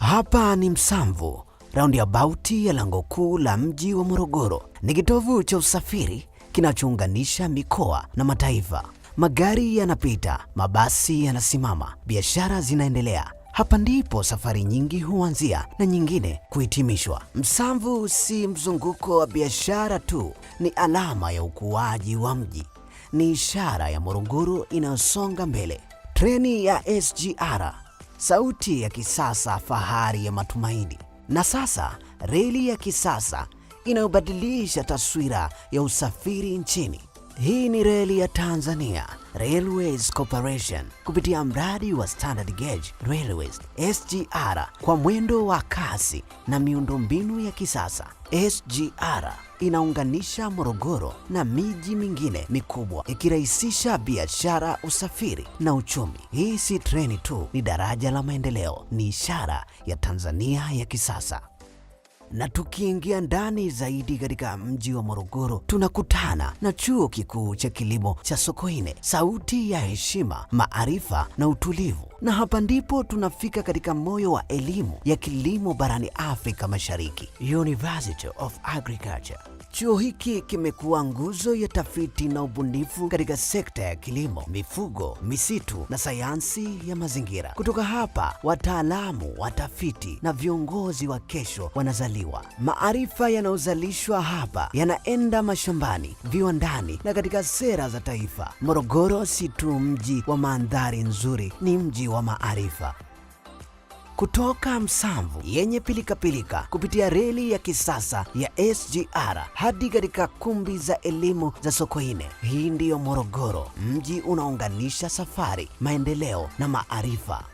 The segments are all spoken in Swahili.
Hapa ni Msamvu, roundabout ya lango kuu la mji wa Morogoro. Ni kitovu cha usafiri kinachounganisha mikoa na mataifa. Magari yanapita, mabasi yanasimama, biashara zinaendelea. Hapa ndipo safari nyingi huanzia na nyingine kuhitimishwa. Msamvu si mzunguko wa biashara tu, ni alama ya ukuaji wa mji. Ni ishara ya Morogoro inayosonga mbele. Treni ya SGR, sauti ya kisasa, fahari ya matumaini. Na sasa reli ya kisasa inayobadilisha taswira ya usafiri nchini. Hii ni reli ya Tanzania Railways Corporation kupitia mradi wa Standard Gauge Railways SGR. Kwa mwendo wa kasi na miundombinu ya kisasa, SGR inaunganisha Morogoro na miji mingine mikubwa, ikirahisisha biashara, usafiri na uchumi. Hii si treni tu, ni daraja la maendeleo, ni ishara ya Tanzania ya kisasa. Na tukiingia ndani zaidi katika mji wa Morogoro, tunakutana na Chuo Kikuu cha Kilimo cha Sokoine, sauti ya heshima, maarifa na utulivu. Na hapa ndipo tunafika katika moyo wa elimu ya kilimo barani Afrika Mashariki, University of Agriculture. Chuo hiki kimekuwa nguzo ya tafiti na ubunifu katika sekta ya kilimo, mifugo, misitu na sayansi ya mazingira. Kutoka hapa, wataalamu, watafiti na viongozi wa kesho wanazaliwa. Maarifa yanayozalishwa hapa yanaenda mashambani, viwandani na katika sera za taifa. Morogoro si tu mji wa mandhari nzuri, ni mji wa maarifa. Kutoka Msamvu yenye pilikapilika kupitia reli ya kisasa ya SGR hadi katika kumbi za elimu za Sokoine. Hii ndiyo Morogoro, mji unaunganisha safari, maendeleo na maarifa.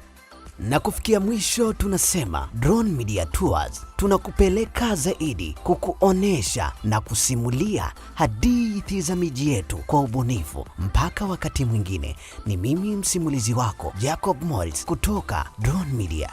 Na kufikia mwisho, tunasema Drone Media Tours tunakupeleka zaidi, kukuonesha na kusimulia hadithi za miji yetu kwa ubunifu. Mpaka wakati mwingine, ni mimi msimulizi wako Jacob Mols kutoka Drone Media.